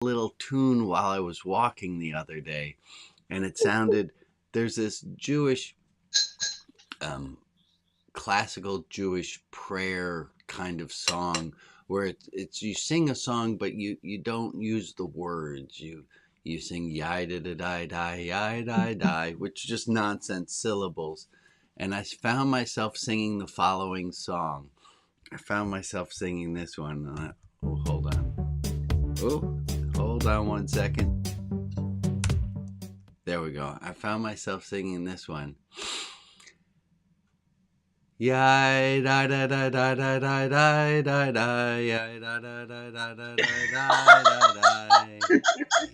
little tune while I was walking the other day, and it sounded. There's this Jewish, um, classical Jewish prayer kind of song where it's you sing a song, but you don't use the words. You sing yai da da die die yai die die, which is just nonsense syllables. And I found myself singing the following song. I found myself singing this one. Oh, hold on. Oh, hold on 1 second. There we go. I found myself singing this one. Yai da da da da da da da da da yai da da da da da da da da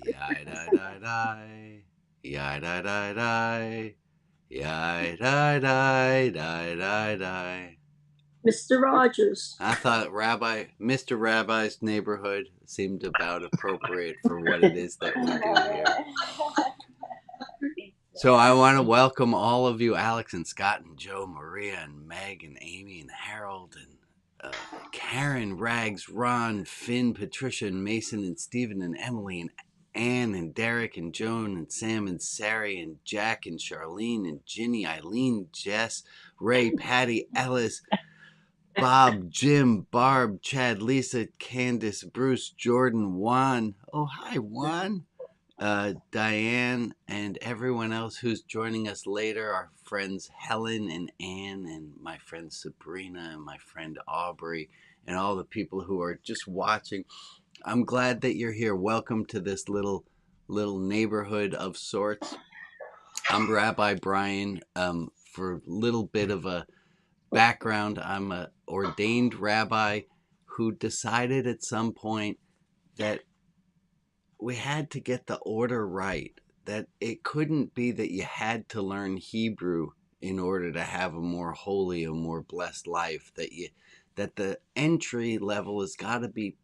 yai da da da yai da da da yai da da da da. Mr. Rogers. I thought Mr. Rabbi's Neighborhood seemed about appropriate for what it is that we do here. So I want to welcome all of you, Alex and Scott and Joe, Maria and Meg and Amy and Harold and Karen, Rags, Ron, Finn, Patricia and Mason and Stephen and Emily and Anne and Derek and Joan and Sam and Sari and Jack and Charlene and Ginny, Eileen, Jess, Ray, Patty, Ellis, Bob, Jim, Barb, Chad, Lisa, Candace, Bruce, Jordan, Juan. Oh, hi, Juan. Diane, and everyone else who's joining us later, our friends Helen and Anne, and my friend Sabrina, and my friend Aubrey, and all the people who are just watching. I'm glad that you're here. Welcome to this little neighborhood of sorts. I'm Rabbi Brian. For a little bit of a background, I'm an ordained rabbi who decided at some point that we had to get the order right, that it couldn't be that you had to learn Hebrew in order to have a more holy, a more blessed life, that the entry level has got to be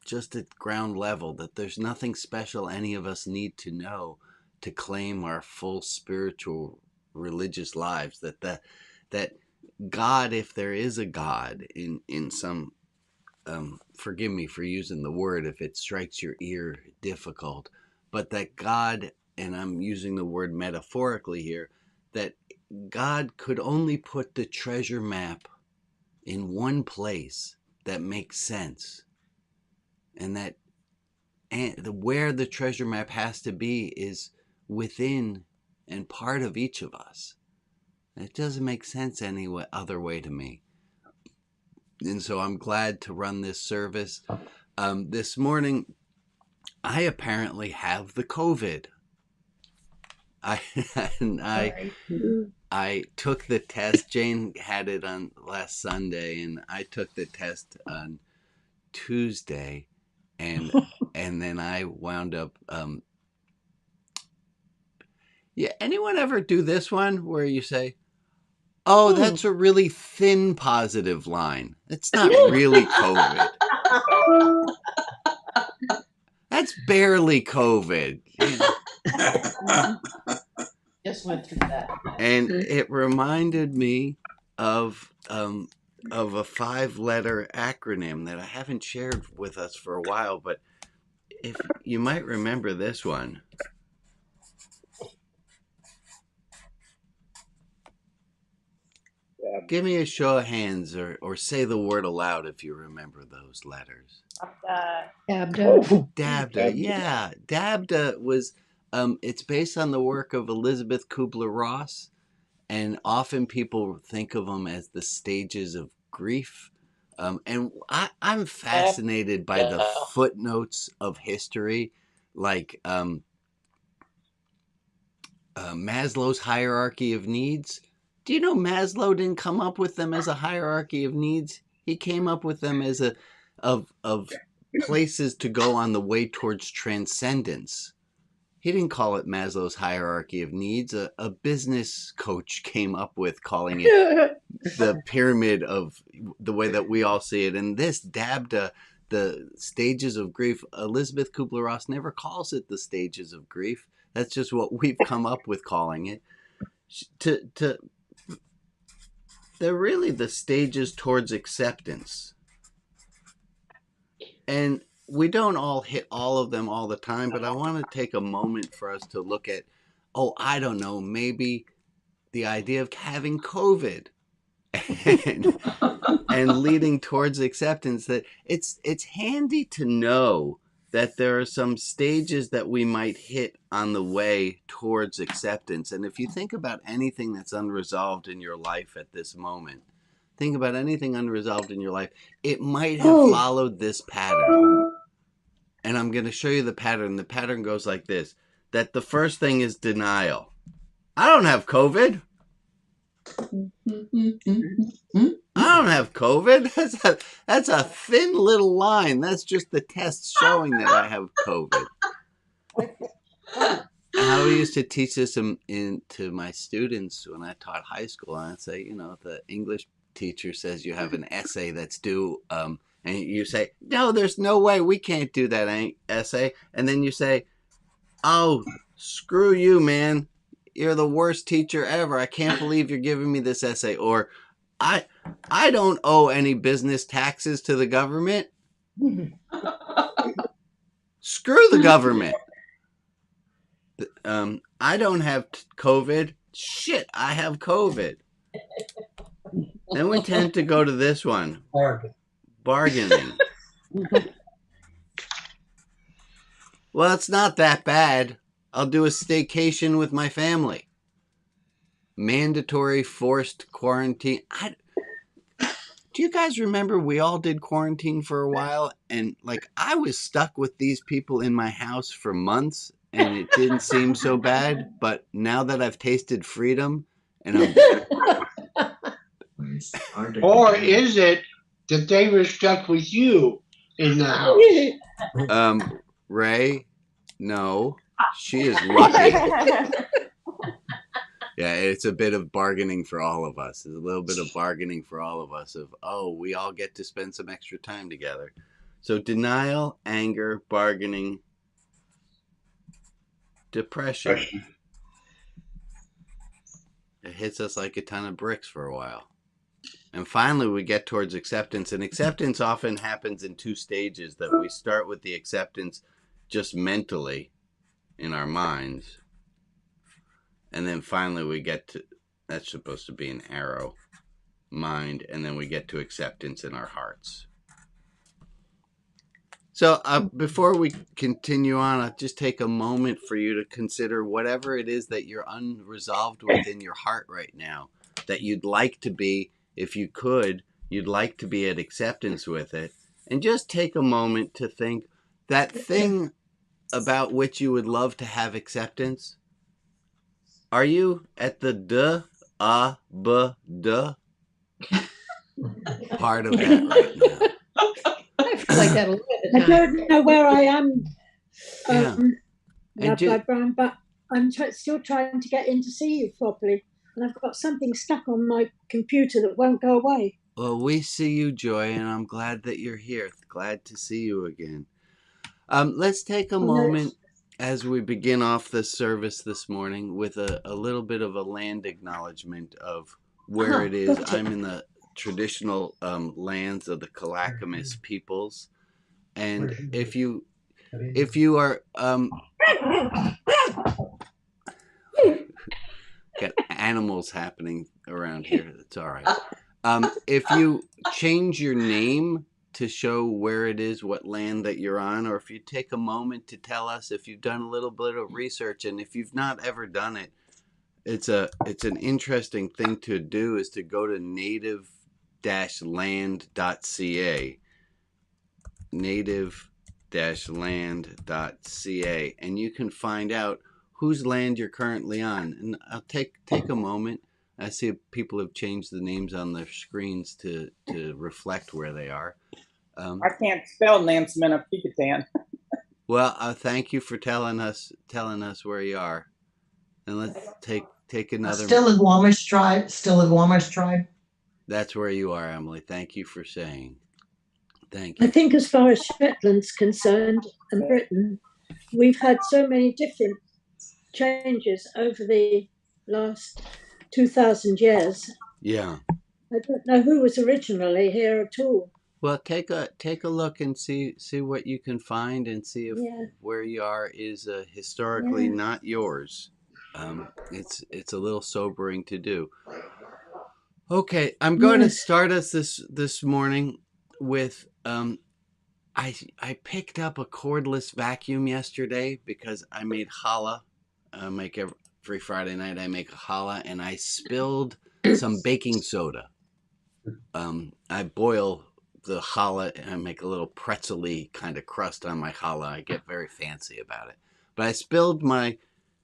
just at ground level, that there's nothing special any of us need to know to claim our full spiritual religious lives, that God, if there is a God in some forgive me for using the word if it strikes your ear difficult, but that God, and I'm using the word metaphorically here, that God could only put the treasure map in one place that makes sense, and that where the treasure map has to be is within and part of each of us. It doesn't make sense any other way to me. And so I'm glad to run this service. This morning, I apparently have the COVID. I took the test. Jane had it on last Sunday, and I took the test on Tuesday, and then I wound up. Yeah, anyone ever do this one where you say, "Oh, that's a really thin positive line. It's not really COVID. That's barely COVID." Just went through that. And it reminded me of a 5-letter acronym that I haven't shared with us for a while, but if you might remember this one. Give me a show of hands, or say the word aloud if you remember those letters. Dabda. Yeah, Dabda was. It's based on the work of Elizabeth Kubler-Ross, and often people think of them as the stages of grief. And I'm fascinated by the footnotes of history, like Maslow's hierarchy of needs. Do you know Maslow didn't come up with them as a hierarchy of needs? He came up with them as of places to go on the way towards transcendence. He didn't call it Maslow's hierarchy of needs. A business coach came up with calling it the pyramid of the way that we all see it. And this Dabda, the stages of grief, Elizabeth Kubler-Ross never calls it the stages of grief. That's just what we've come up with calling it. They're really the stages towards acceptance. And we don't all hit all of them all the time, but I want to take a moment for us to look at, oh, I don't know, maybe the idea of having COVID and leading towards acceptance. That it's handy to know that there are some stages that we might hit on the way towards acceptance. And if you think about anything that's unresolved in your life at this moment, think about anything unresolved in your life, it might have followed this pattern. And I'm going to show you the pattern. The pattern goes like this, that the first thing is denial. I don't have COVID. I don't have COVID. That's a thin little line. That's just the test showing that I have COVID. How we used to teach this to my students when I taught high school. And I'd say, the English teacher says you have an essay that's due, and you say, no, there's no way, we can't do that essay. And then you say, oh, screw you, man. You're the worst teacher ever. I can't believe you're giving me this essay. Or I don't owe any business taxes to the government. Screw the government. I don't have COVID. Shit, I have COVID. Then we tend to go to this one. Bargaining. Well, it's not that bad. I'll do a staycation with my family. Mandatory forced quarantine. Do you guys remember we all did quarantine for a while? And I was stuck with these people in my house for months and it didn't seem so bad. But now that I've tasted freedom and Or is it that they were stuck with you in the house? Ray, no. She is lucky. Yeah, it's a bit of bargaining for all of us. It's a little bit of bargaining for all of us of, we all get to spend some extra time together. So denial, anger, bargaining, depression. It hits us like a ton of bricks for a while. And finally, we get towards acceptance. And acceptance often happens in two stages, that we start with the acceptance just mentally in our minds. And then finally we get to, that's supposed to be an arrow, mind, and then we get to acceptance in our hearts. So before we continue on, I'll just take a moment for you to consider whatever it is that you're unresolved within your heart right now, that you'd like to be, if you could, you'd like to be at acceptance with it. And just take a moment to think that thing about which you would love to have acceptance. Are you at the d part of that right now? I feel like that a little bit. I don't know where I am, And Brian, but I'm still trying to get in to see you properly. And I've got something stuck on my computer that won't go away. Well, we see you, Joy, and I'm glad that you're here. Glad to see you again. Let's take a moment as we begin off the service this morning with a little bit of a land acknowledgement of where it is. I'm in the traditional lands of the Clackamas peoples. And if you are got animals happening around here, that's all right. If you change your name to show where it is, what land that you're on, or if you take a moment to tell us if you've done a little bit of research, and if you've not ever done it, it's an interesting thing to do, is to go to native-land.ca, native-land.ca, and you can find out whose land you're currently on. And I'll take a moment. I see people have changed the names on their screens to reflect where they are. I can't spell Nansemina-Picatan. Well, thank you for telling us where you are. And let's take another. Still in Warmish tribe. That's where you are, Emily. Thank you for saying. Thank you. I think as far as Shetland's concerned and Britain, we've had so many different changes over the last 2,000 years. Yeah. I don't know who was originally here at all. Well, take a look and see what you can find, and see if Yeah. where you are is historically Yeah. not yours. It's a little sobering to do. Okay, I'm going to Yes. start us this morning with I picked up a cordless vacuum yesterday because I made challah. Make every Friday night I make a challah, and I spilled some baking soda. I boil the challah and I make a little pretzel-y kind of crust on my challah. I get very fancy about it. But I spilled my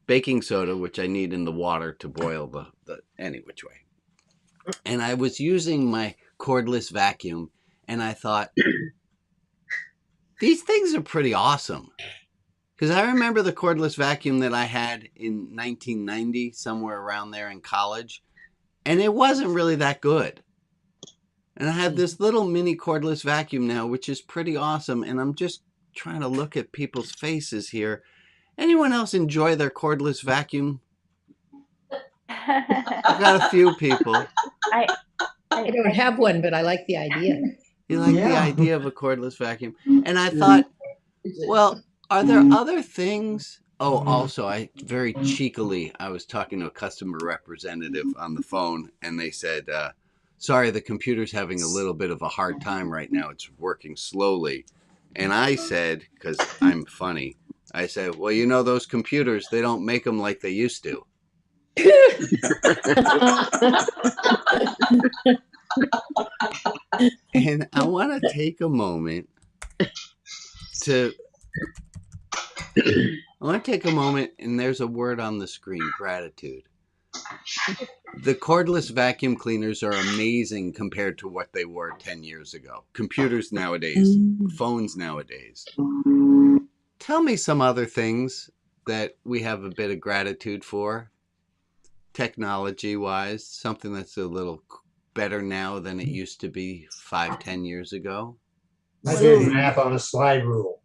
baking soda, which I need in the water to boil the any which way. And I was using my cordless vacuum, and I thought, these things are pretty awesome. Because I remember the cordless vacuum that I had in 1990, somewhere around there in college, and it wasn't really that good. And I have this little mini cordless vacuum now, which is pretty awesome. And I'm just trying to look at people's faces here. Anyone else enjoy their cordless vacuum? I've got a few people. I don't have one, but I like the idea. You like the Yeah. idea of a cordless vacuum. And I thought, well, are there other things? Oh, also, I very cheekily, I was talking to a customer representative on the phone, and they said, sorry, the computer's having a little bit of a hard time right now. It's working slowly. And I said, because I'm funny, I said, well, you know, those computers, they don't make them like they used to. And I want to take a moment to... and there's a word on the screen, gratitude. The cordless vacuum cleaners are amazing compared to what they were 10 years ago. Computers nowadays, phones nowadays. Tell me some other things that we have a bit of gratitude for, technology-wise, something that's a little better now than it used to be 5-10 years ago. I did math on a slide rule.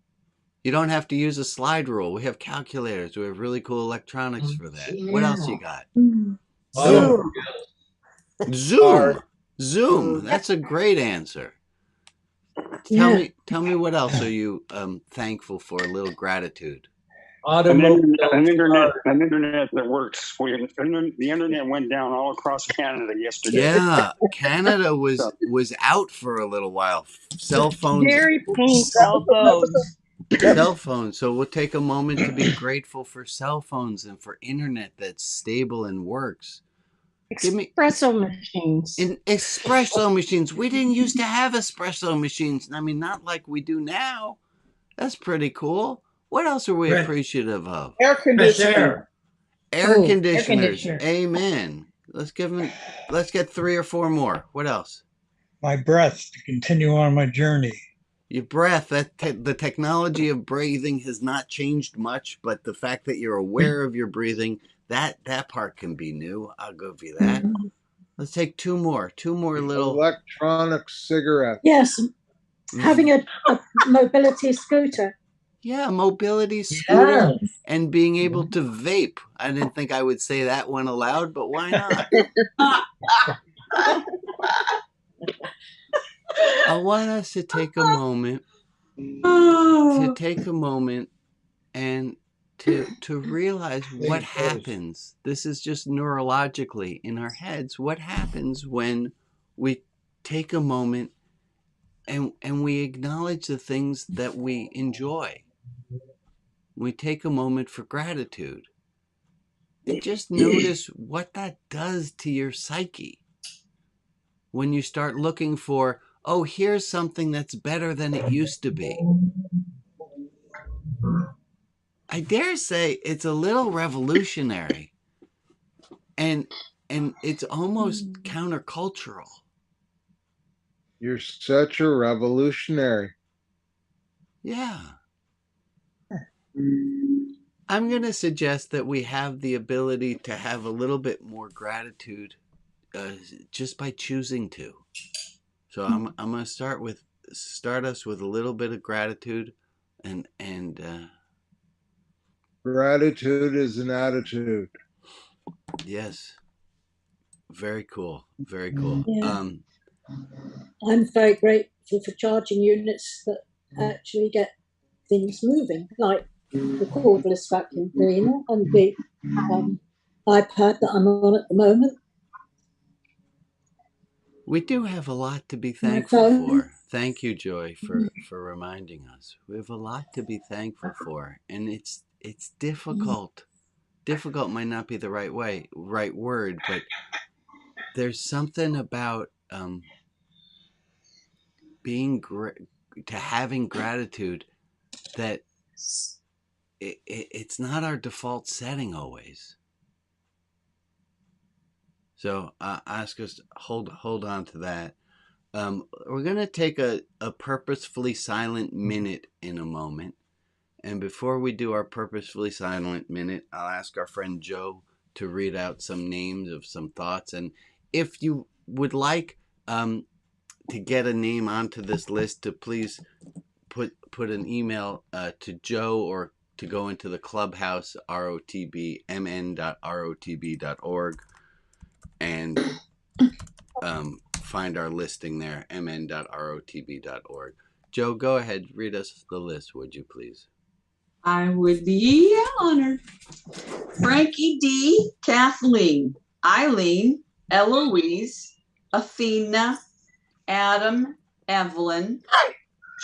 You don't have to use a slide rule. We have calculators. We have really cool electronics for that. What else you got? Zoom. Zoom. That's a great answer. Tell me what else are you thankful for? A little gratitude. An internet that works. The internet went down all across Canada yesterday. Yeah, Canada was out for a little while. Cell phones. Very painful. Cell phones. Cell phones. So we'll take a moment to be grateful for cell phones and for internet that's stable and works. Espresso machines. In espresso machines. We didn't used to have espresso machines. I mean, not like we do now. That's pretty cool. What else are we appreciative of? Air conditioner. Air conditioners. Air conditioner. Amen. Let's get 3 or 4 more. What else? My breath to continue on my journey. Your breath. The technology of breathing has not changed much, but the fact that you're aware of your breathing, that part can be new. I'll give you that. Let's take 2 more. 2 more little electronic cigarettes. Yes, having a mobility scooter. Yeah, mobility scooter and being able to vape. I didn't think I would say that one aloud, but why not? I want us to take a moment and to realize what happens. This is just neurologically in our heads. What happens when we take a moment and we acknowledge the things that we enjoy? We take a moment for gratitude. And just notice what that does to your psyche. When you start looking for, oh, here's something that's better than it used to be. I dare say it's a little revolutionary. And it's almost countercultural. You're such a revolutionary. Yeah. I'm going to suggest that we have the ability to have a little bit more gratitude just by choosing to. So I'm going to start us with a little bit of gratitude and gratitude is an attitude. Yes. Very cool. Very cool. Yeah. I'm very grateful for charging units that actually get things moving, like the cordless vacuum cleaner and the iPad that I'm on at the moment. We do have a lot to be My thankful phone. for. Thank you, Joy, for reminding us. We have a lot to be thankful for, and it's difficult. Difficult might not be the right word, but there's something about having gratitude that it's not our default setting always. So ask us, hold on to that. We're going to take a purposefully silent minute in a moment. And before we do our purposefully silent minute, I'll ask our friend Joe to read out some names of some thoughts. And if you would like to get a name onto this list, to please put an email to Joe, or to go into the Clubhouse, mn.rotb.org, and find our listing there, mn.rotb.org. Joe, go ahead, read us the list, would you please? I would be honored. Frankie D, Kathleen, Eileen, Eloise, Athena, Adam, Evelyn,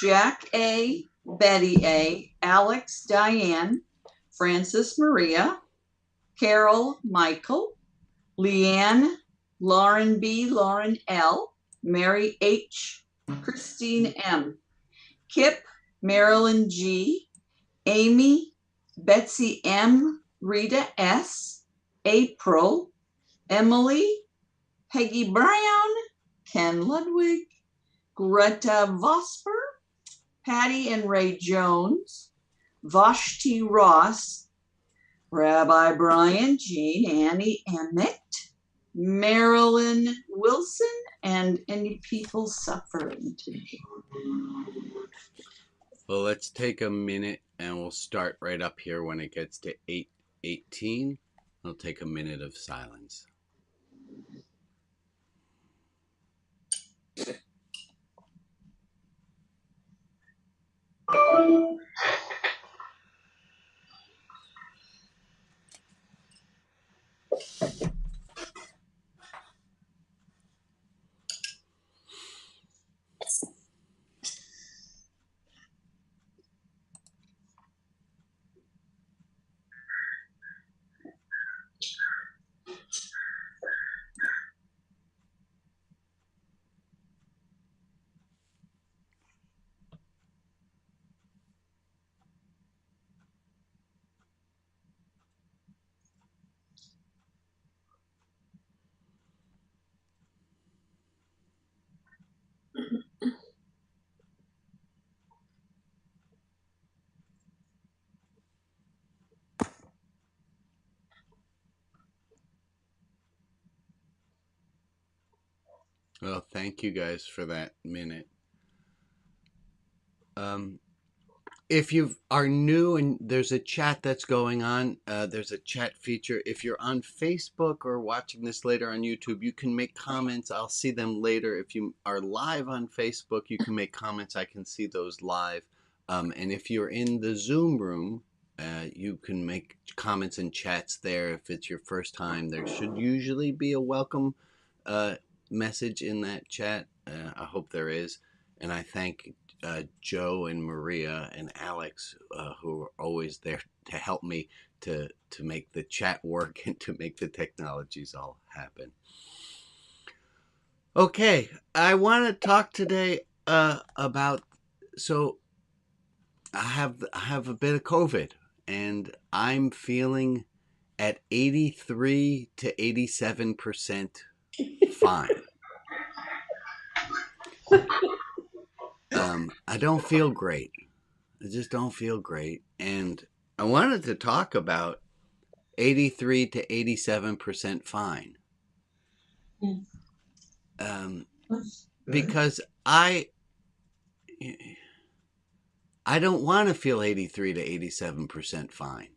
Jack A, Betty A, Alex, Diane, Francis Maria, Carol, Michael, Leanne, Lauren B, Lauren L, Mary H, Christine M, Kip, Marilyn G, Amy, Betsy M, Rita S, April, Emily, Peggy Brown, Ken Ludwig, Greta Vosper, Patty and Ray Jones, Vashti Ross, Rabbi Brian, Jean, Annie Emmett, Marilyn Wilson, and any people suffering today. Well, let's take a minute, and we'll start right up here when it gets to 8:18. We'll take a minute of silence. Well, thank you guys for that minute. If you are new and there's a chat that's going on, there's a chat feature. If you're on Facebook or watching this later on YouTube, you can make comments. I'll see them later. If you are live on Facebook, you can make comments. I can see those live. And if you're in the Zoom room, you can make comments and chats there. If it's your first time, there should usually be a welcome message in that chat. I hope there is. And I thank Joe and Maria and Alex, who are always there to help me to make the chat work and to make the technologies all happen. Okay, I want to talk today about, so I have a bit of COVID, and I'm feeling at 83 to 87% fine. I don't feel great. I just don't feel great. And I wanted to talk about 83 to 87% fine. Because I don't want to feel 83 to 87% fine.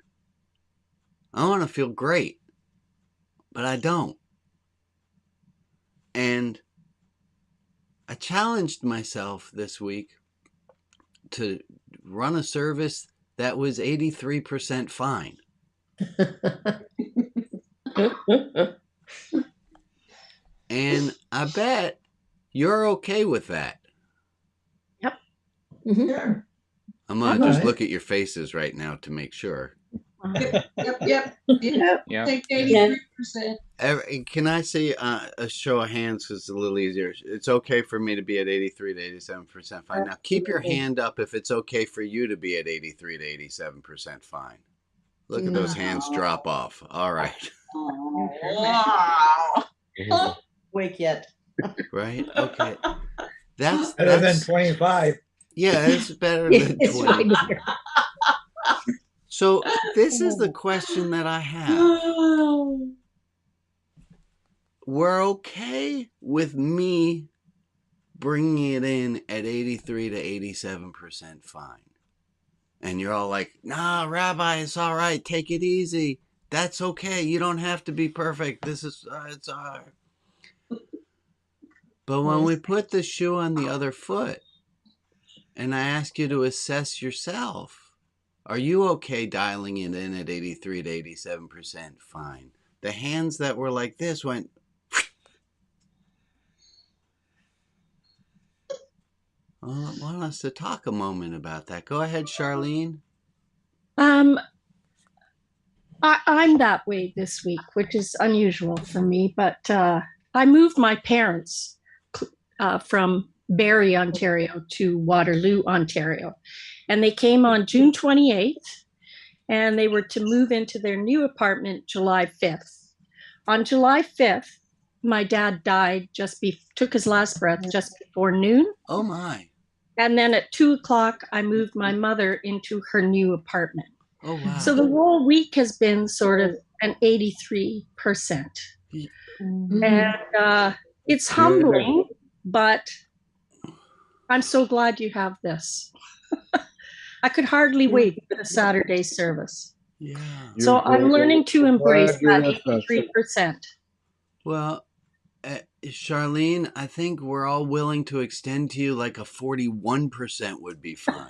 I want to feel great, but I don't. And I challenged myself this week to run a service that was 83% fine. And I bet you're okay with that. Sure. I'm going to just Alright. look at your faces right now to make sure. Yep. Yeah. Take Yeah. 83%. Can I say a show of hands because it's a little easier? It's okay for me to be at 83 to 87% fine. Now, keep your Absolutely. hand up if it's okay for you to be at 83 to 87% fine. Look at those hands drop off. All right. Wow. Wake yet. Right? Okay. That's Better than 25. yeah, it's better than It's 20. right here. So this is the question that I have. We're okay with me bringing it in at 83 to 87% fine. And you're all like, nah, Rabbi, it's all right. Take it easy. That's okay. You don't have to be perfect. This is, it's all right. But when we put the shoe on the other foot and I ask you to assess yourself, are you okay dialing it in at 83 to 87% fine? The hands that were like this went. Well, I want us to talk a moment about that. Go ahead, Charlene. I'm that way this week, which is unusual for me, but I moved my parents from Barrie, Ontario to Waterloo, Ontario. And they came on June 28th, and they were to move into their new apartment July 5th. On July 5th, my dad died took his last breath just before noon. Oh my. And then at 2:00, I moved my mother into her new apartment. Oh wow. So the whole week has been sort of an 83%. And it's humbling, but I'm so glad you have this. I could hardly wait for the Saturday service. Yeah. So I'm learning to embrace that 83%. Well, Charlene, I think we're all willing to extend to you like a 41% would be fine.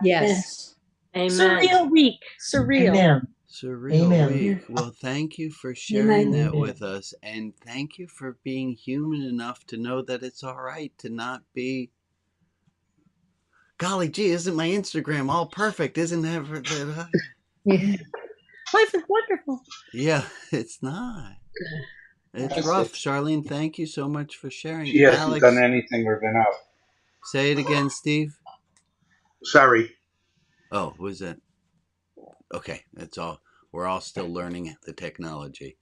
Yes. Amen. Surreal week. Surreal. Amen. Surreal Amen. week. Well, thank you for sharing Amen. that with us. And thank you for being human enough to know that it's all right to not be. Golly gee, isn't my Instagram all perfect? Isn't that? Life is wonderful. Yeah, it's not. It's rough. Charlene, thank you so much for sharing. She hasn't Alex, done anything or been out. say it again, Steve. Sorry. Oh, was that? Okay, that's all. We're all still learning the technology.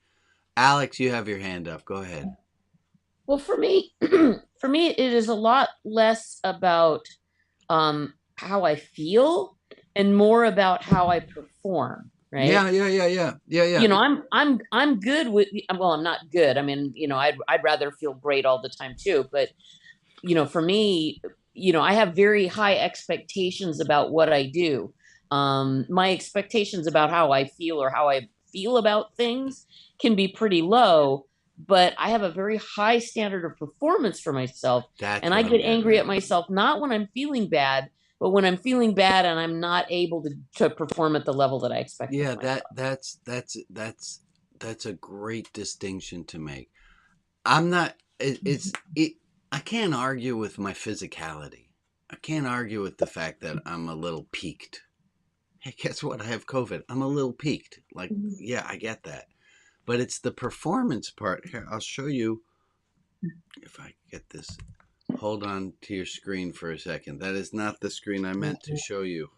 Alex, you have your hand up. Go ahead. Well, for me, it is a lot less about how I feel and more about how I perform. Right? Yeah. You know, I'm good with. Well, I'm not good. I mean, you know, I'd rather feel great all the time too. But you know, for me, you know, I have very high expectations about what I do. My expectations about how I feel or how I feel about things can be pretty low, but I have a very high standard of performance for myself. And I get angry at myself, not when I'm feeling bad, but when I'm feeling bad and I'm not able to perform at the level that I expect. Yeah, that's a great distinction to make. I'm not. I can't argue with my physicality. I can't argue with the fact that I'm a little peaked. Hey, guess what? I have COVID. I'm a little peaked. Like, yeah, I get that. But it's the performance part. Here, I'll show you if I get this. Hold on to your screen for a second. That is not the screen I meant to show you.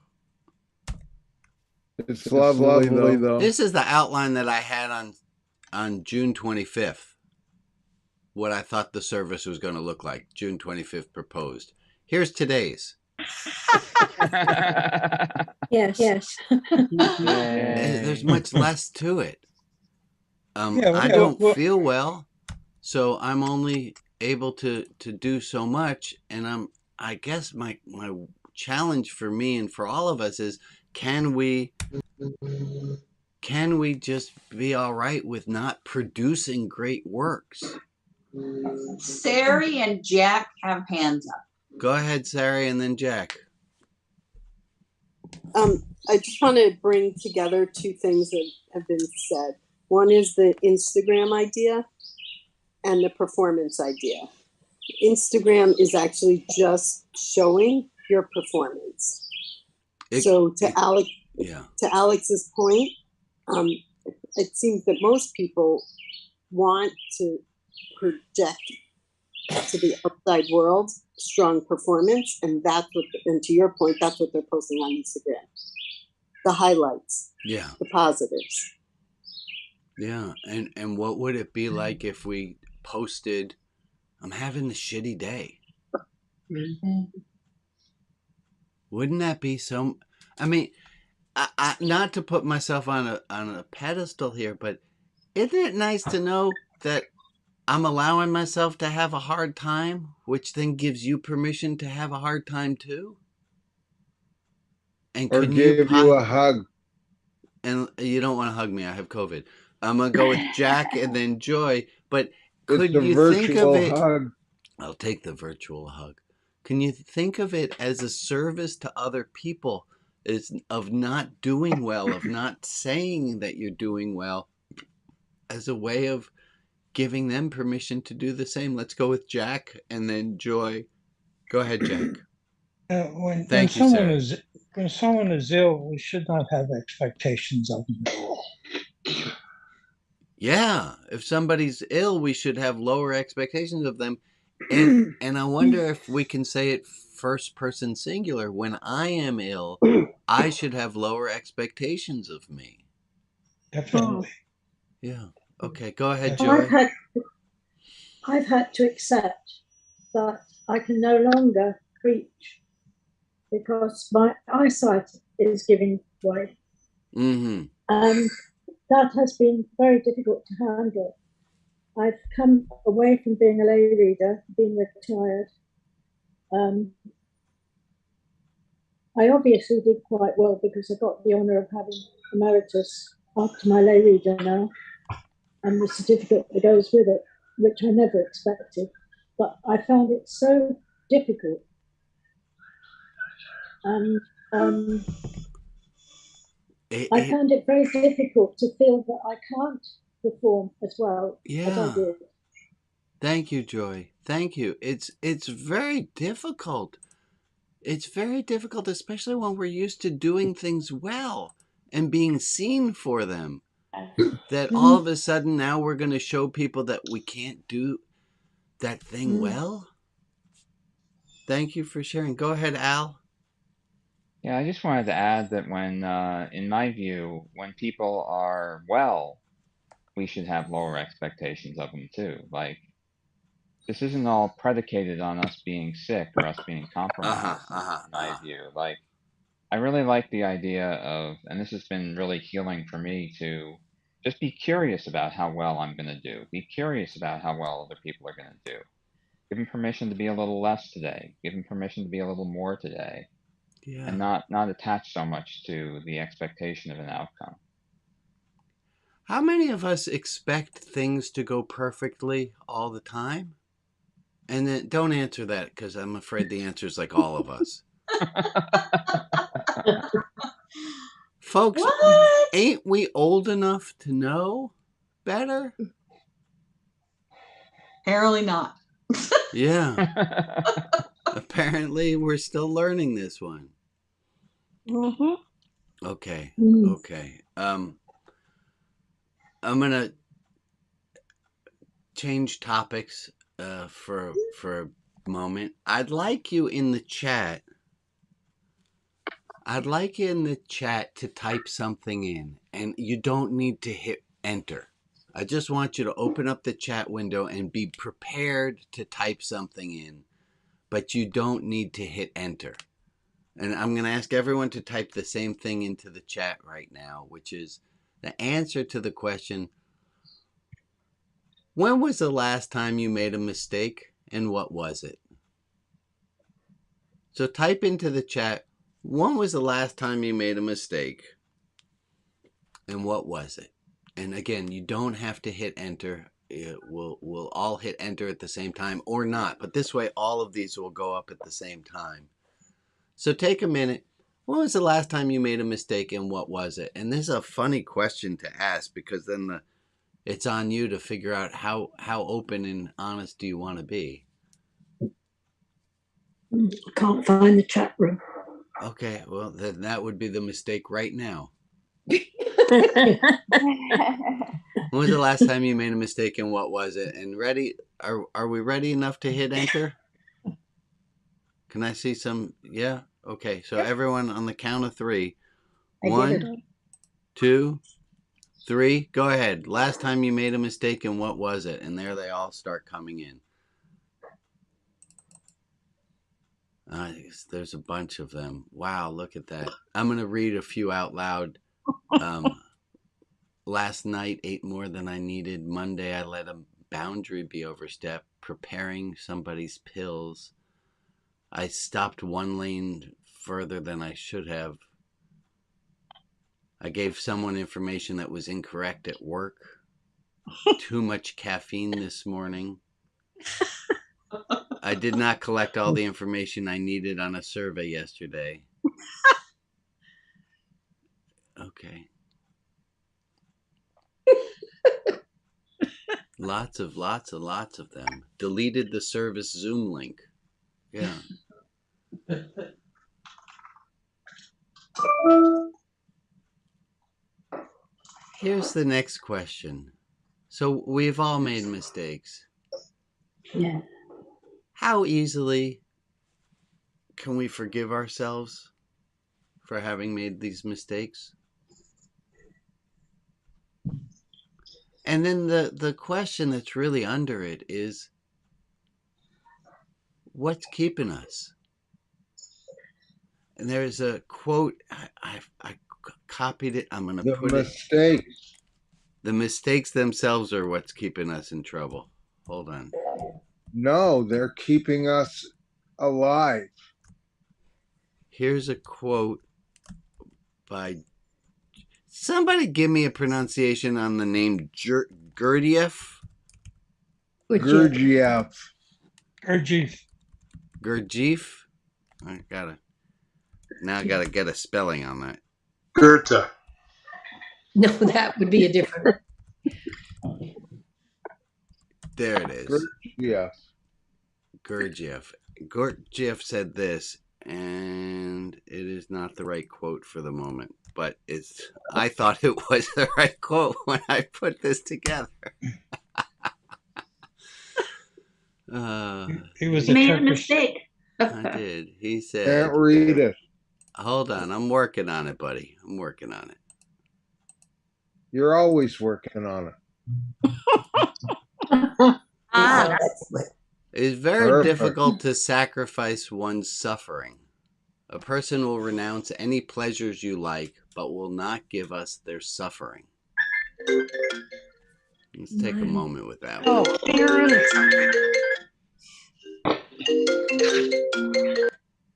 It's lovely though. This is the outline that I had on June 25th. What I thought the service was going to look like. June 25th proposed. Here's today's. Yes. There's much less to it. Yeah, I don't feel well, so I'm only able to do so much. And I guess my challenge for me and for all of us is, can we just be all right with not producing great works? Sari and Jack have hands up. Go ahead, Sari, and then Jack. I just want to bring together two things that have been said. One is the Instagram idea and the performance idea. Instagram is actually just showing your performance. So to Alex's point, it seems that most people want to project to the outside world strong performance, and that's what. And to your point, that's what they're posting on Instagram. The highlights, the positives. Yeah, and what would it be like if we posted, "I'm having a shitty day"? Wouldn't that be so? I mean, I not to put myself on a pedestal here, but isn't it nice to know that I'm allowing myself to have a hard time, which then gives you permission to have a hard time too? And or give you a hug. And you don't want to hug me. I have COVID. I'm going to go with Jack and then Joy. But could you think of it? Hug. I'll take the virtual hug. Can you think of it as a service to other people of not doing well, of not saying that you're doing well, as a way of giving them permission to do the same? Let's go with Jack and then Joy. Go ahead, Jack. When someone is ill, we should not have expectations of them. Yeah, if somebody's ill, we should have lower expectations of them. And I wonder if we can say it first person singular. When I am ill, I should have lower expectations of me. Definitely. Yeah. Okay, go ahead, Joy. I've had to accept that I can no longer preach because my eyesight is giving way. Mm-hmm. That has been very difficult to handle. I've come away from being a lay reader, being retired. I obviously did quite well because I got the honour of having emeritus after my lay reader now, and the certificate that goes with it, which I never expected. But I found it so difficult. And I found it very difficult to feel that I can't perform as well as I did. Thank you, Joy. Thank you. It's very difficult. It's very difficult, especially when we're used to doing things well and being seen for them. That all of a sudden now we're going to show people that we can't do that thing well. Thank you for sharing. Go ahead, Al. Yeah, I just wanted to add that when, in my view, when people are well, we should have lower expectations of them too. Like, this isn't all predicated on us being sick or us being compromised, in my view. Like, I really like the idea of, and this has been really healing for me, to just be curious about how well I'm going to do. Be curious about how well other people are going to do. Give them permission to be a little less today. Give them permission to be a little more today. Yeah. And not attach so much to the expectation of an outcome. How many of us expect things to go perfectly all the time? And then don't answer that, because I'm afraid the answer is like all of us. Folks, ain't we old enough to know better? Apparently not. Yeah. Apparently we're still learning this one. Mm-hmm. Okay. Okay. I'm gonna change topics for a moment. I'd like you in the chat. To type something in, and you don't need to hit enter. I just want you to open up the chat window and be prepared to type something in, but you don't need to hit enter. And I'm going to ask everyone to type the same thing into the chat right now, which is the answer to the question, when was the last time you made a mistake and what was it? So type into the chat, when was the last time you made a mistake and what was it? And again, you don't have to hit enter. we'll all hit enter at the same time or not. But this way, all of these will go up at the same time. So take a minute. When was the last time you made a mistake and what was it? And this is a funny question to ask because then it's on you to figure out how open and honest do you want to be. Can't find the chat room. Okay, well, then that would be the mistake right now. When was the last time you made a mistake and what was it? And ready? Are we ready enough to hit enter? Can I see some? Yeah? Okay, so everyone on the count of 3. 1, 2, 3. Go ahead. Last time you made a mistake and what was it? And there they all start coming in. There's a bunch of them. Wow, look at that. I'm going to read a few out loud. Last night, ate more than I needed. Monday, I let a boundary be overstepped. Preparing somebody's pills. I stopped 1 lane further than I should have. I gave someone information that was incorrect at work. Too much caffeine this morning. I did not collect all the information I needed on a survey yesterday. Okay. Lots of them. Deleted the service Zoom link. Yeah. Here's the next question. So we've all made mistakes. Yeah. How easily can we forgive ourselves for having made these mistakes? And then the question that's really under it is, what's keeping us? And there's a quote, I copied it. I'm going to put mistakes. The mistakes themselves are what's keeping us in trouble. Hold on. No, they're keeping us alive. Here's a quote by somebody. Give me a pronunciation on the name Gurdjieff. Gurdjieff. Gurdjieff. I gotta get a spelling on that. Goethe. No, that would be a different. There it is. Gurdjieff. Gurdjieff said this, and it is not the right quote for the moment, but I thought it was the right quote when I put this together. He was made a mistake. I did. He said, Can't read it. Hold on, I'm working on it, buddy. I'm working on it. You're always working on it. It's very difficult to sacrifice one's suffering. A person will renounce any pleasures you like, but will not give us their suffering. Let's take a moment with that one.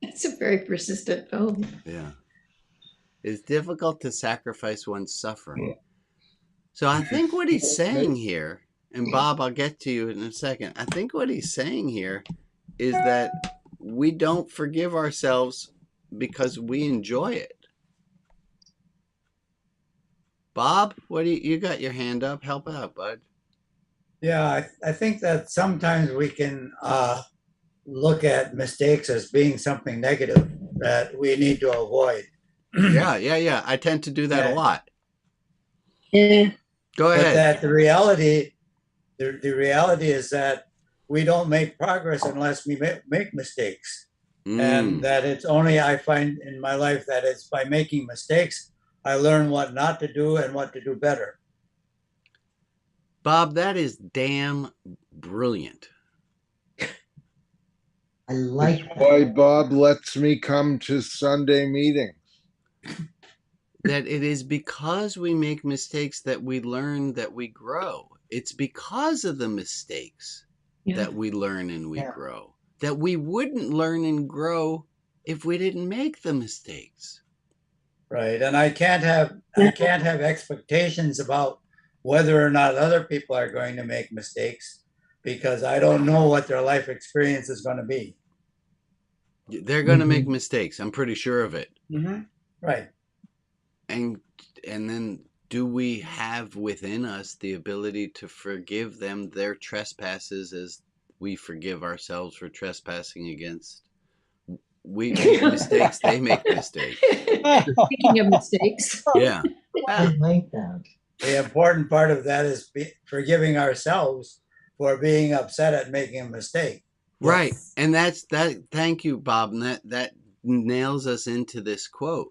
It's a very persistent poem. Yeah. It's difficult to sacrifice one's suffering. So I think what he's saying here, and Bob, I'll get to you in a second. I think what he's saying here is that we don't forgive ourselves because we enjoy it. Bob, what do you got your hand up? Help out, bud. Yeah, I think that sometimes we can look at mistakes as being something negative that we need to avoid. Yeah. I tend to do that a lot. Yeah. Go ahead. But that the reality is that we don't make progress unless we make mistakes. And that it's only, I find in my life, that it's by making mistakes, I learn what not to do and what to do better. Bob, that is damn brilliant. I like that. Why Bob lets me come to Sunday meetings. That it is because we make mistakes that we learn, that we grow. It's because of the mistakes that we learn and we grow. That we wouldn't learn and grow if we didn't make the mistakes. Right. And I can't have expectations about whether or not other people are going to make mistakes, because I don't know what their life experience is going to be. They're going to make mistakes. I'm pretty sure of it. Right. And then do we have within us the ability to forgive them their trespasses as we forgive ourselves for trespassing against? We make mistakes, they make mistakes. Speaking of mistakes. Yeah. I like that. The important part of that is forgiving ourselves for being upset at making a mistake. Right. And that's that. Thank you, Bob. And that nails us into this quote.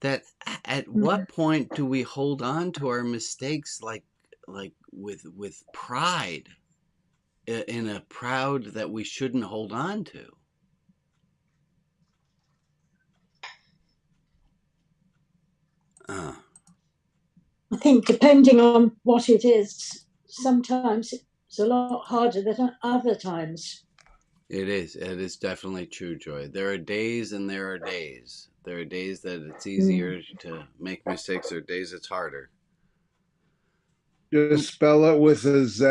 That at what point do we hold on to our mistakes like with pride, in a proud that we shouldn't hold on to? I think depending on what it is, sometimes it's a lot harder than other times. It is definitely true, Joy. There are days and there are days. There are days that it's easier to make mistakes, or days it's harder. Just spell it with a Z.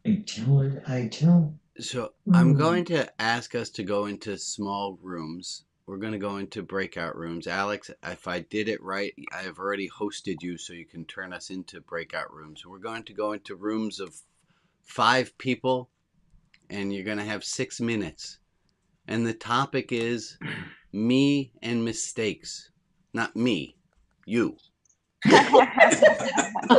I do. So I'm going to ask us to go into small rooms. We're going to go into breakout rooms. Alex, if I did it right, I have already hosted you so you can turn us into breakout rooms. We're going to go into rooms of 5 people, and you're going to have 6 minutes. And the topic is me and mistakes. Not me, you. I'll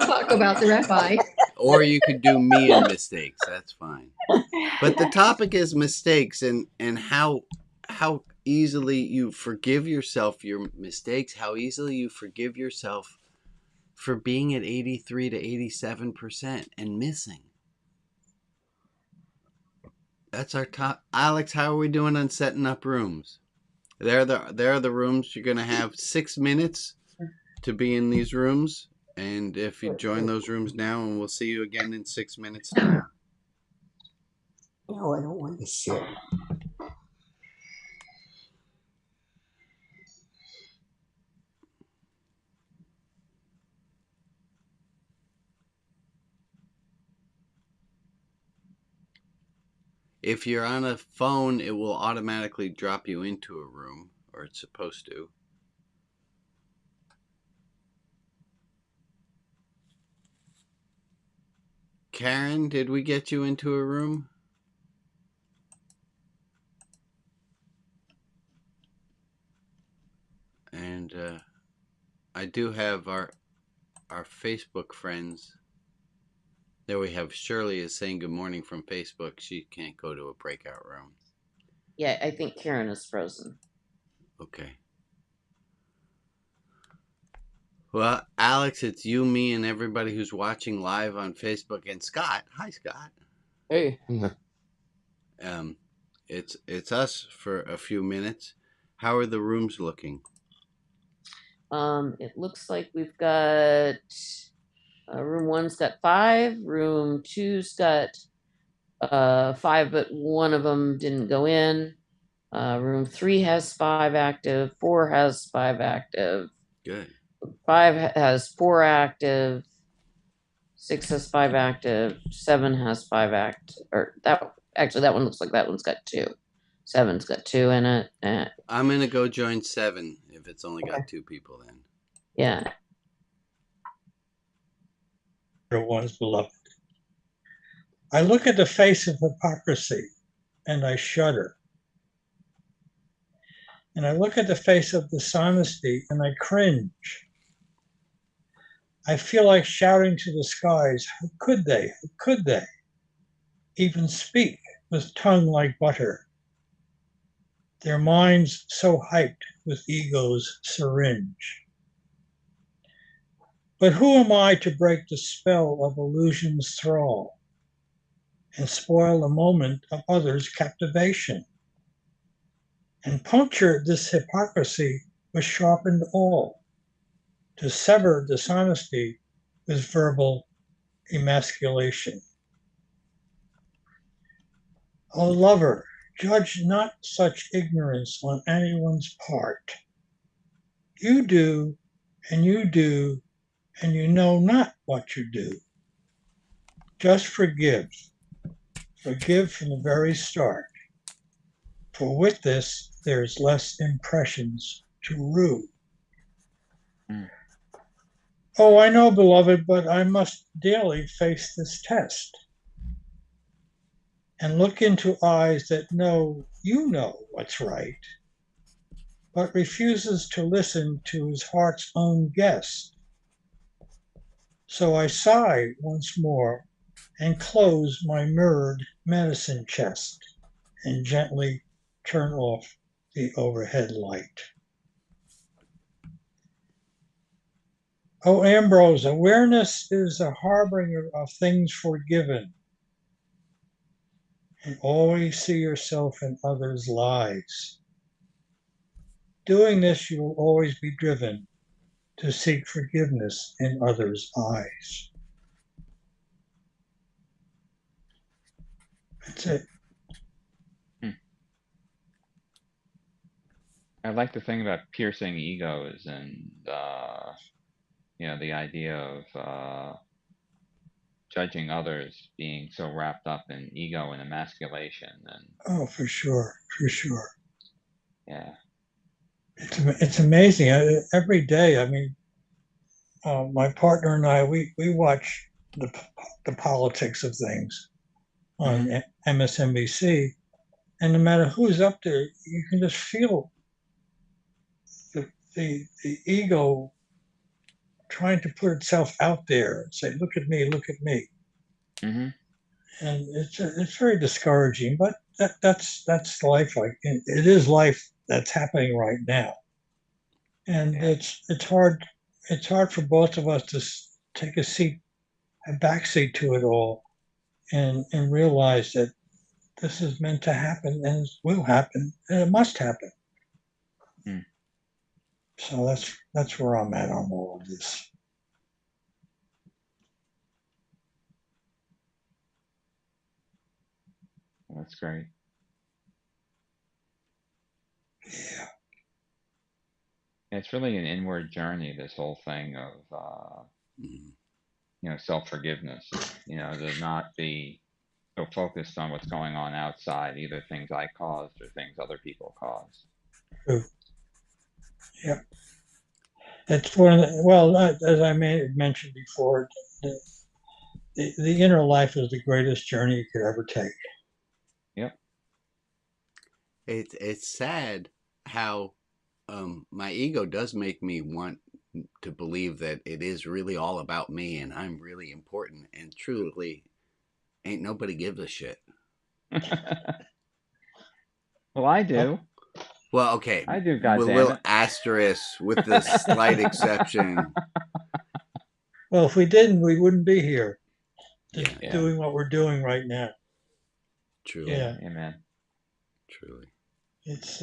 talk about the rabbi. Or you could do me and mistakes. That's fine. But the topic is mistakes, and how easily you forgive yourself your mistakes, how easily you forgive yourself for being at 83 to 87% and missing. That's our top. Alex, how are we doing on setting up rooms? There are the rooms. You're going to have 6 minutes to be in these rooms. And if you join those rooms now, and we'll see you again in 6 minutes now. No, I don't want to sit. If you're on a phone, it will automatically drop you into a room, or it's supposed to. Karen, did we get you into a room? And I do have our Facebook friends. There we have Shirley is saying good morning from Facebook. She can't go to a breakout room. Yeah, I think Karen is frozen. Okay. Well, Alex, it's you, me, and everybody who's watching live on Facebook, and Scott. Hi, Scott. Hey. It's us for a few minutes. How are the rooms looking? It looks like we've got room 1's got 5, room 2's got 5, but one of them didn't go in. Room 3 has 5 active, 4 has 5 active. Good. 5 has 4 active, 6 has 5 active, 7 has 5 active. Or that one looks like that one's got 2. 7's got 2 in it. I'm gonna go join 7 if it's only got 2 people then. Yeah. One's beloved. I look at the face of hypocrisy and I shudder. And I look at the face of dishonesty and I cringe. I feel like shouting to the skies, how could they even speak with tongue like butter? Their minds so hyped with ego's syringe. But who am I to break the spell of illusion's thrall and spoil the moment of others' captivation? And puncture this hypocrisy with sharpened awl to sever dishonesty with verbal emasculation. O lover, judge not such ignorance on anyone's part. You do and you do, and you know not what you do. Just forgive. Forgive from the very start. For with this, there's less impressions to rue. Oh, I know, beloved, but I must daily face this test and look into eyes that know you know what's right, but refuses to listen to his heart's own guest. So I sigh once more and close my mirrored medicine chest and gently turn off the overhead light. Oh, Ambrose, awareness is a harbinger of things forgiven. And always see yourself in others' lies. Doing this, you will always be driven to seek forgiveness in others' eyes. That's it. I like the thing about piercing egos and, the idea of judging others being so wrapped up in ego and emasculation. And Oh, for sure, for sure. yeah, It's amazing. Every day, I mean, my partner and I, we watch the politics of things on MSNBC, and no matter who's up there, you can just feel the ego trying to put itself out there and say, "Look at me, look at me," and it's very discouraging. But that's life. Like it is life that's happening right now, and it's hard. It's hard for both of us to take a backseat to it all, and realize that this is meant to happen and it will happen and it must happen. So that's where I'm at on all of this. that's great. Yeah. It's really an inward journey, this whole thing of, self-forgiveness, to not be so focused on what's going on outside, either things I caused or things other people caused. True. Yep. It's one of the, as I mentioned before, the inner life is the greatest journey you could ever take. Yep. It's sad how my ego does make me want to believe that it is really all about me and I'm really important, and truly ain't nobody gives a shit. Well, I do. Well, okay. I do, with a goddamn little it. asterisk, with the slight exception. Well, if we didn't, we wouldn't be here Yeah. doing what we're doing right now. Truly. Yeah. Amen. Truly. It's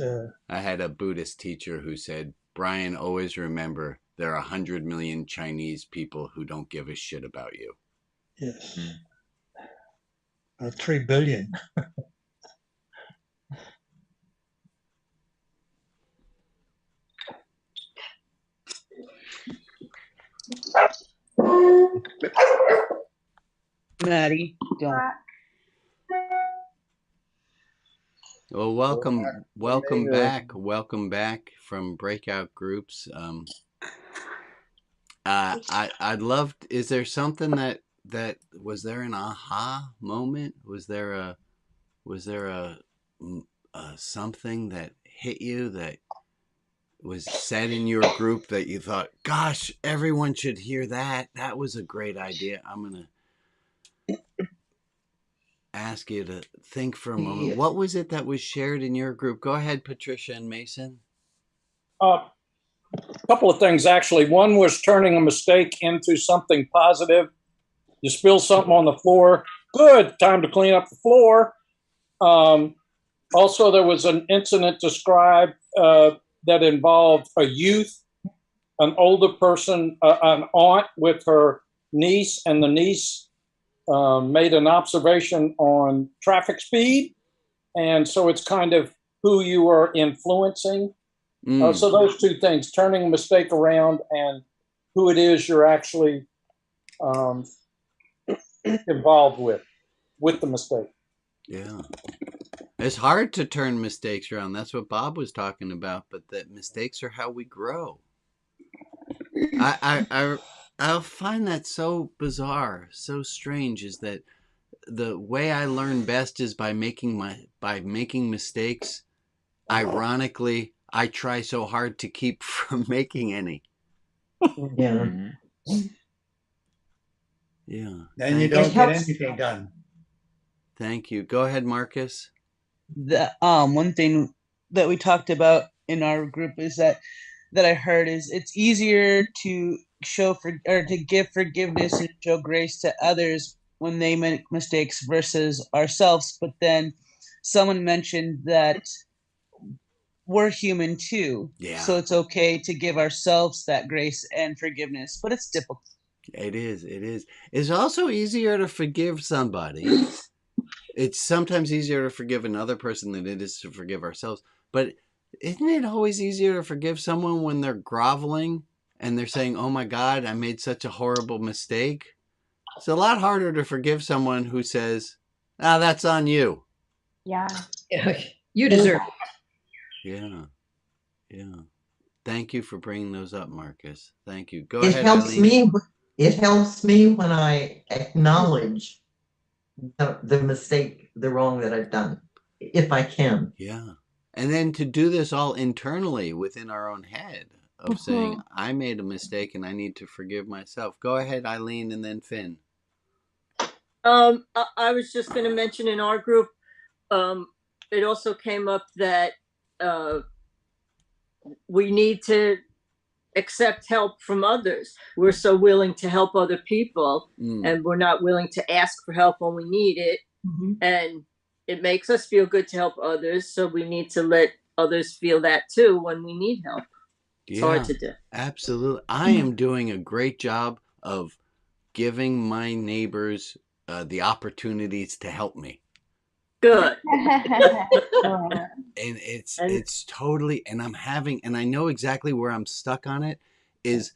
I had a Buddhist teacher who said, Brian, always remember there are 100 million Chinese people who don't give a shit about you. yes. 3 billion. Maddie, don't. Well, welcome back from breakout groups. I'd love. Is there something that was there an aha moment? Was there a something that hit you that was said in your group that you thought, gosh, everyone should hear that. That was a great idea. I'm gonna ask you to think for a moment. What was it that was shared in your group? Go ahead, Patricia and Mason. A couple of things, actually. One was turning a mistake into something positive. You spill something on the floor. Good, time to clean up the floor. Also, there was an incident described that involved a youth, an older person, an aunt with her niece, and the niece made an observation on traffic speed. And so it's kind of who you are influencing. So those two things, turning a mistake around and who it is you're actually involved with the mistake. Yeah. It's hard to turn mistakes around. That's what Bob was talking about, but that mistakes are how we grow. I find that so bizarre, so strange, is that the way I learn best is by making mistakes. Ironically, I try so hard to keep from making any. Yeah. Yeah. Then you don't get anything done. Thank you. Go ahead, Marcus. The one thing that we talked about in our group is that I heard is it's easier to to give forgiveness and show grace to others when they make mistakes versus ourselves. But then someone mentioned that we're human too. Yeah. So it's okay to give ourselves that grace and forgiveness, but it's difficult. It is. It is. It's also easier to forgive somebody. It's sometimes easier to forgive another person than it is to forgive ourselves. But isn't it always easier to forgive someone when they're groveling and they're saying, "Oh my God, I made such a horrible mistake"? It's a lot harder to forgive someone who says, "Ah, that's on you." Yeah. You deserve it. Yeah. Yeah. Thank you for bringing those up, Marcus. Thank you. Go It ahead, helps Eileen. me. It helps me when I acknowledge the mistake, the wrong that I've done, if I can. Yeah. And then to do this all internally within our own head of saying, I made a mistake and I need to forgive myself. Go ahead, Eileen, and then Finn. I was just going to mention in our group, it also came up that we need to accept help from others. We're so willing to help other people, and we're not willing to ask for help when we need it. And it makes us feel good to help others, so we need to let others feel that too when we need help. It's hard to do. Absolutely. I am doing a great job of giving my neighbors the opportunities to help me. Good. And it's totally, and I know exactly where I'm stuck on it is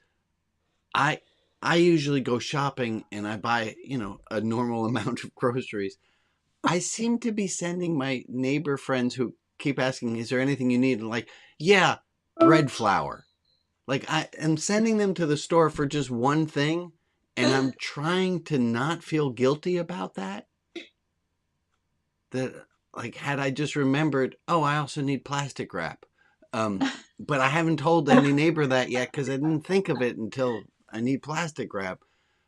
I usually go shopping and I buy, a normal amount of groceries. I seem to be sending my neighbor friends who keep asking, is there anything you need? And like, yeah, bread flour. Like I am sending them to the store for just one thing. And I'm trying to not feel guilty about that. That, like, had I just remembered, oh, I also need plastic wrap. But I haven't told any neighbor that yet because I didn't think of it until I need plastic wrap.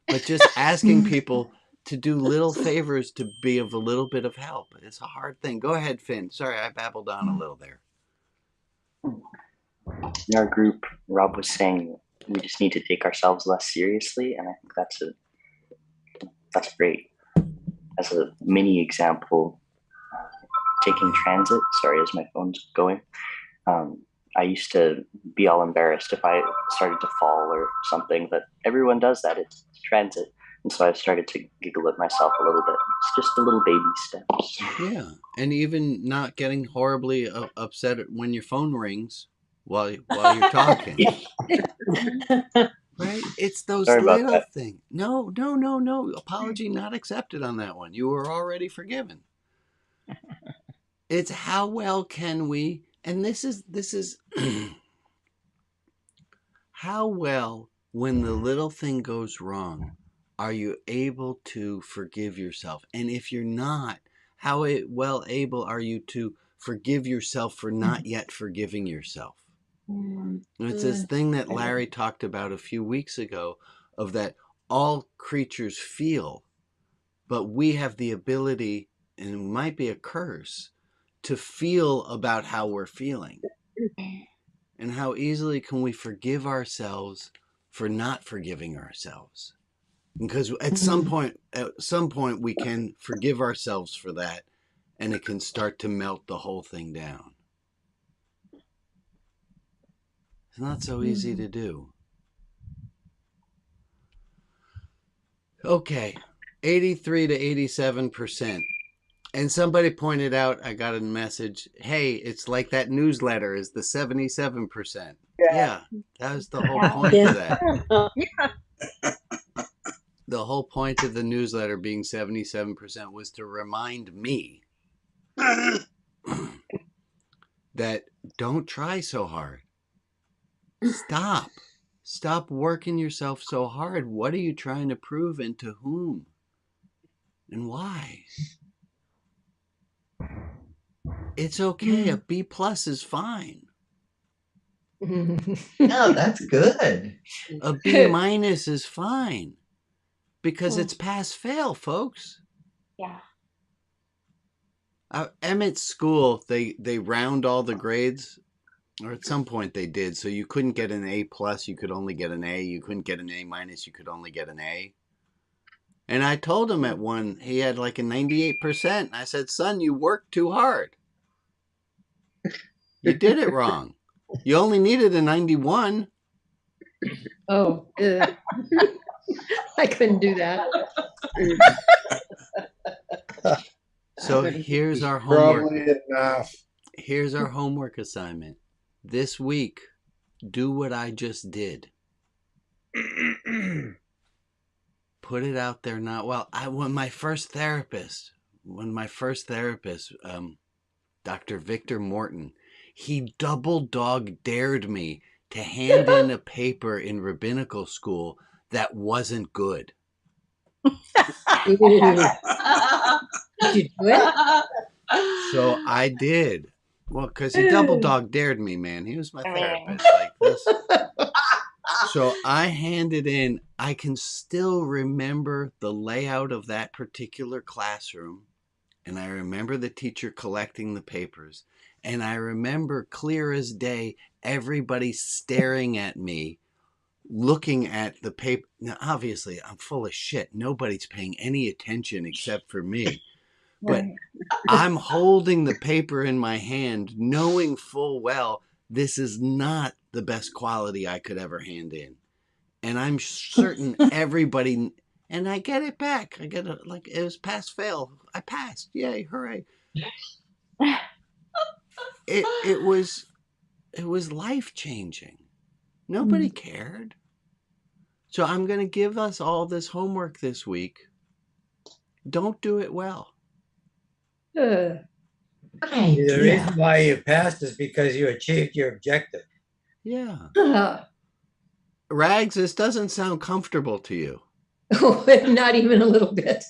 But just asking people to do little favors to be of a little bit of help. It's a hard thing. Go ahead, Finn. Sorry, I babbled on a little there. In our group, Rob was saying we just need to take ourselves less seriously, and I think that's great. As a mini example, taking transit, sorry, as my phone's going, I used to be all embarrassed if I started to fall or something, but everyone does that. It's transit. And so I started to giggle at myself a little bit. It's just a little baby steps. Yeah. And even not getting horribly upset when your phone rings while you're talking. Right? It's those little things. No. Apology not accepted on that one. You were already forgiven. It's how well can we, and this is how well, when the little thing goes wrong, are you able to forgive yourself? And if you're not, how well able are you to forgive yourself for not yet forgiving yourself? It's this thing that Larry talked about a few weeks ago of that all creatures feel, but we have the ability, and it might be a curse, to feel about how we're feeling. And how easily can we forgive ourselves for not forgiving ourselves? Because at some point we can forgive ourselves for that, and it can start to melt the whole thing down. It's not so easy to do. Okay, 83 to 87%. And somebody pointed out, I got a message, hey, it's like that newsletter is the 77%. Yeah, that was the whole point of that. The whole point of the newsletter being 77% was to remind me that don't try so hard. Stop working yourself so hard. What are you trying to prove, and to whom? And why? It's okay. A B+ is fine. No, that's good. A B- is fine because it's pass fail, folks. Yeah. Emmett's school, they round all the grades, or at some point they did. So you couldn't get an A+, you could only get an A. You couldn't get an A-, you could only get an A. And I told him at one, he had like a 98%. I said, son, you worked too hard. You did it wrong. You only needed a 91. Oh, I couldn't do that. So here's our homework. Probably enough. Here's our homework assignment. This week, do what I just did. Put it out there. Not well. When my first therapist, Dr. Victor Morton, he double dog dared me to hand in a paper in rabbinical school that wasn't good. Did you do it? So I did. Well, because he double dog dared me, man. He was my therapist like this. So I handed in, I can still remember the layout of that particular classroom. And I remember the teacher collecting the papers. And I remember clear as day, everybody staring at me, looking at the paper. Now, obviously, I'm full of shit. Nobody's paying any attention except for me. But I'm holding the paper in my hand, knowing full well this is not the best quality I could ever hand in. And I'm certain everybody, and I get it back. I get it, like, it was pass fail. I passed. Yay, hooray. It was life-changing. Nobody cared. So I'm going to give us all this homework this week. Don't do it well. The reason why you passed is because you achieved your objective. Yeah. Rags, this doesn't sound comfortable to you. Oh, not even a little bit.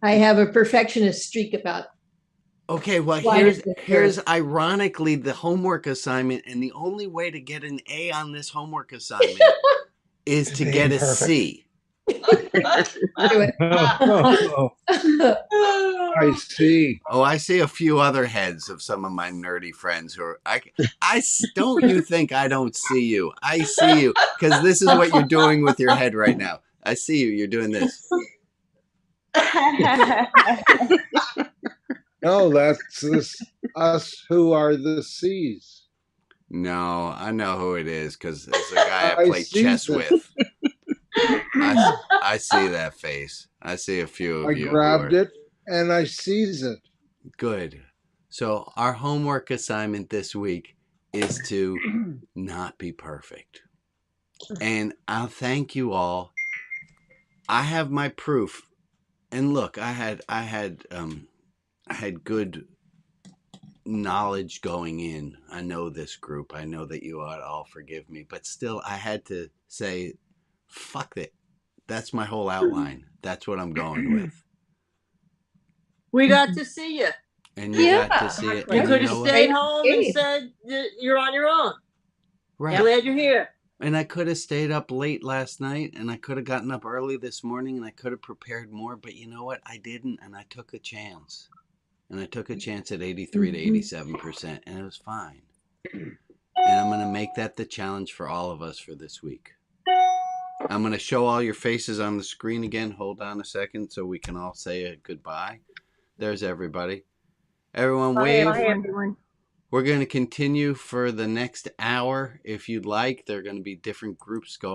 I have a perfectionist streak about. Okay, well, here's ironically the homework assignment, and the only way to get an A on this homework assignment is to get a C. I see. Oh, I see a few other heads of some of my nerdy friends who are. Don't you think I don't see you? I see you, because this is what you're doing with your head right now. I see you. You're doing this. No, that's us who are the C's. No, I know who it is because it's a guy I play chess with. I see that face. I see a few of you. I grabbed it and I seized it. Good. So our homework assignment this week is to not be perfect. And I'll thank you all. I have my proof. And look, I had good knowledge going in. I know this group. I know that you ought to all forgive me. But still, I had to say, fuck it. That's my whole outline. That's what I'm going with. We got to see you. And you got to see it. You could have stayed home and said you're on your own. Right. Glad you're here. And I could have stayed up late last night, and I could have gotten up early this morning, and I could have prepared more. But you know what? I didn't, and I took a chance. And I took a chance at 83 to 87%, and it was fine. And I'm going to make that the challenge for all of us for this week. I'm going to show all your faces on the screen again. Hold on a second so we can all say a goodbye. There's everybody. Everyone wave. Bye, everyone. We're going to continue for the next hour. If you'd like, there are going to be different groups going.